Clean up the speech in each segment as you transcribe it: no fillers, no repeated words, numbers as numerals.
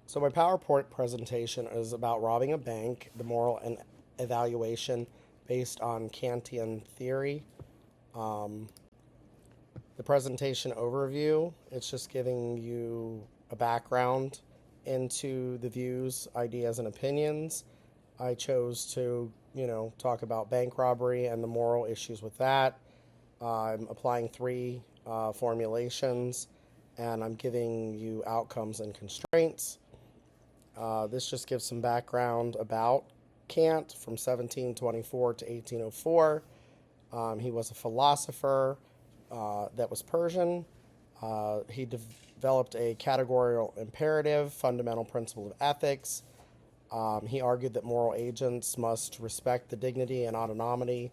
So my PowerPoint presentation is about robbing a bank, the moral and evaluation based on Kantian theory. Um, the presentation overview, it's just giving you a background into the views, ideas, and opinions. I chose to, talk about bank robbery and the moral issues with that. I'm applying three formulations, and I'm giving you outcomes and constraints. This just gives some background about Kant from 1724 to 1804. He was a philosopher that was Persian. He developed a categorical imperative, fundamental principle of ethics. He argued that moral agents must respect the dignity and autonomy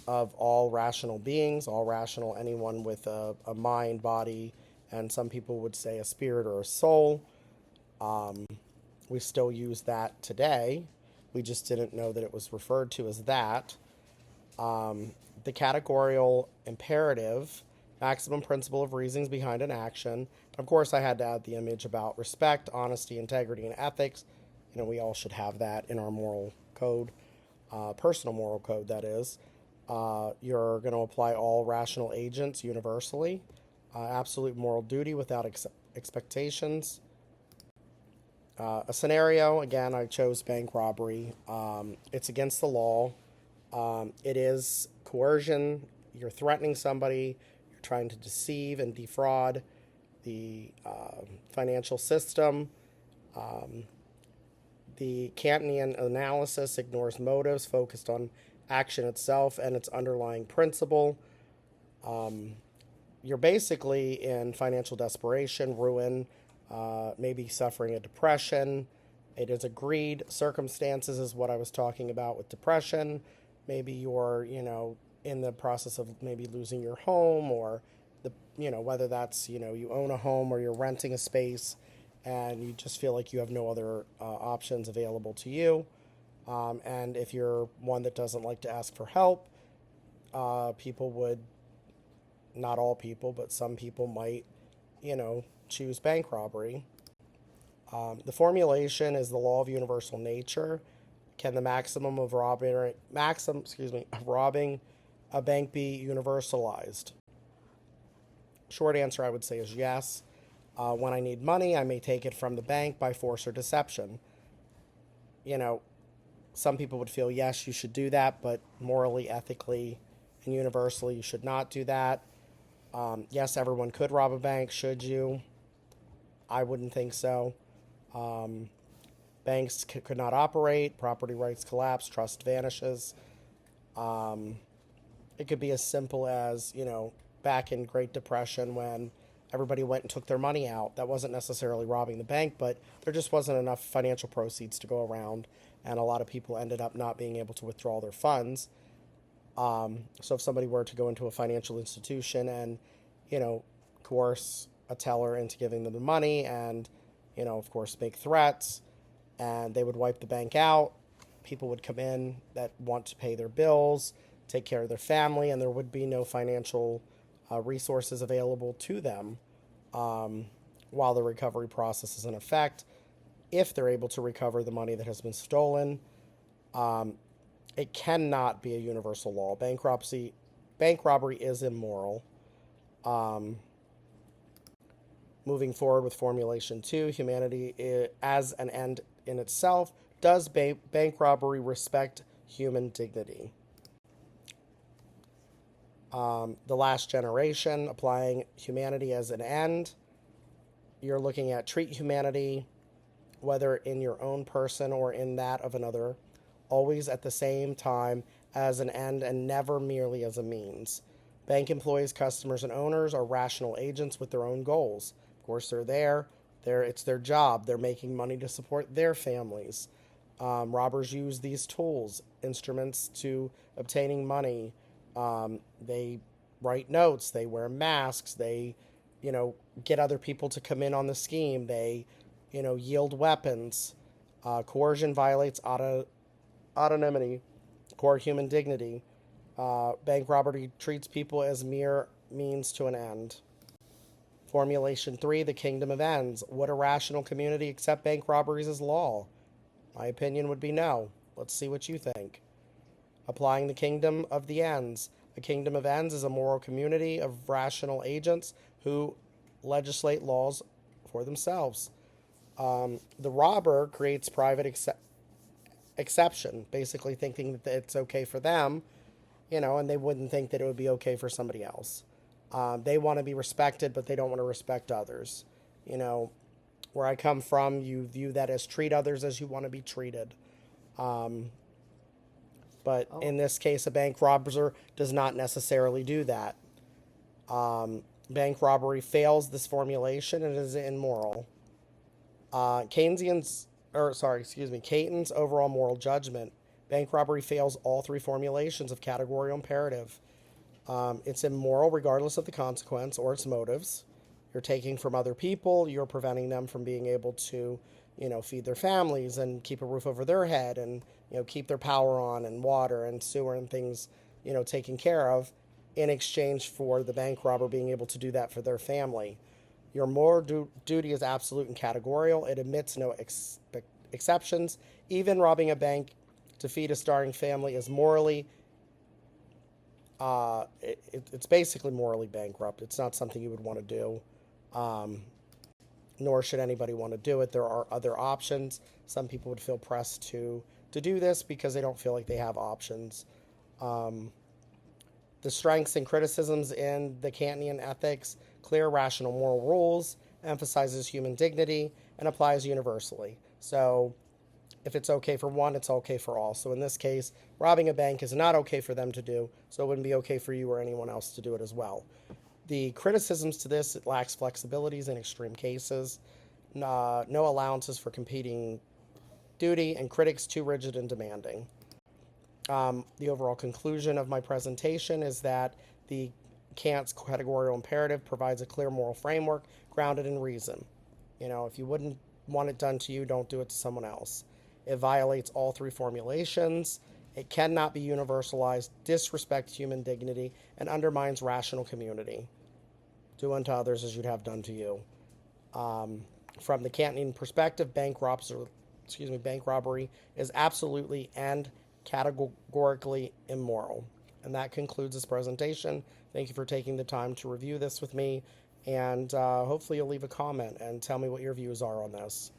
of all rational beings, all rational, anyone with a mind, body, and some people would say a spirit or a soul. We still use that today. We just didn't know that it was referred to as that. The categorical imperative, maximum principle of reasons behind an action. Of course, I had to add the image about respect, honesty, integrity, and ethics. We all should have that in our moral code, personal moral code, that is. You're going to apply all rational agents universally. Absolute moral duty without expectations. A scenario, again, I chose bank robbery. It's against the law. It is coercion. You're threatening somebody. You're trying to deceive and defraud the financial system. The Kantian analysis ignores motives, focused on action itself and its underlying principle. You're basically in financial desperation, ruin, maybe suffering a depression. It is agreed circumstances is what I was talking about with depression. Maybe you're, in the process of maybe losing your home, or whether that's, you own a home or you're renting a space and you just feel like you have no other options available to you. And if you're one that doesn't like to ask for help, people would, not all people, but some people might, choose bank robbery. The formulation is the law of universal nature. Can the maximum of robbing a bank be universalized? Short answer, I would say, is yes. When I need money, I may take it from the bank by force or deception. Some people would feel, yes, you should do that, but morally, ethically, and universally, you should not do that. Yes, everyone could rob a bank. Should you? I wouldn't think so. Banks could not operate. Property rights collapse. Trust vanishes. It could be as simple as, back in Great Depression when everybody went and took their money out. That wasn't necessarily robbing the bank, but there just wasn't enough financial proceeds to go around, and a lot of people ended up not being able to withdraw their funds. So if somebody were to go into a financial institution and, coerce a teller into giving them the money and, of course, make threats, and they would wipe the bank out, people would come in that want to pay their bills, take care of their family, and there would be no financial resources available to them while the recovery process is in effect. If they're able to recover the money that has been stolen, it cannot be a universal law. Bank robbery is immoral. Moving forward with Formulation 2, humanity as an end in itself. Does bank robbery respect human dignity? The Last Generation, applying humanity as an end. You're looking at treat humanity, whether in your own person or in that of another, always at the same time as an end and never merely as a means. Bank employees, customers, and owners are rational agents with their own goals. Of course, they're there. It's their job. They're making money to support their families. Robbers use these tools, instruments to obtaining money. They write notes. They wear masks. They, get other people to come in on the scheme. They, yield weapons. Coercion violates autonomy, core human dignity. Bank robbery treats people as mere means to an end. Formulation 3, the kingdom of ends. Would a rational community accept bank robberies as law? My opinion would be no. Let's see what you think. Applying the kingdom of the ends. A kingdom of ends is a moral community of rational agents who legislate laws for themselves. The robber creates private exception, basically thinking that it's okay for them, and they wouldn't think that it would be okay for somebody else. They want to be respected, but they don't want to respect others. Where I come from, you view that as treat others as you want to be treated. But in this case, a bank robber does not necessarily do that. Bank robbery fails this formulation and is immoral. Caton's overall moral judgment. Bank robbery fails all three formulations of categorical imperative. It's immoral regardless of the consequence or its motives. You're taking from other people. You're preventing them from being able to, feed their families and keep a roof over their head and, keep their power on and water and sewer and things, taken care of in exchange for the bank robber being able to do that for their family. Your moral duty is absolute and categorical. It admits no exceptions. Even robbing a bank to feed a starving family is morally, it's basically morally bankrupt. It's not something you would want to do, nor should anybody want to do it. There are other options. Some people would feel pressed to do this because they don't feel like they have options. The strengths and criticisms in the Kantian ethics: clear, rational moral rules, emphasizes human dignity, and applies universally. So if it's okay for one, it's okay for all. So in this case, robbing a bank is not okay for them to do, so it wouldn't be okay for you or anyone else to do it as well. The criticisms to this: it lacks flexibilities in extreme cases, no allowances for competing duty, and critics too rigid and demanding. The overall conclusion of my presentation is that the Kant's categorical imperative provides a clear moral framework grounded in reason. If you wouldn't want it done to you, don't do it to someone else. It violates all three formulations. It cannot be universalized, disrespects human dignity, and undermines rational community. Do unto others as you'd have done to you. From the Kantian perspective, bank robbery is absolutely and categorically immoral. And that concludes this presentation. Thank you for taking the time to review this with me, and hopefully you'll leave a comment and tell me what your views are on this.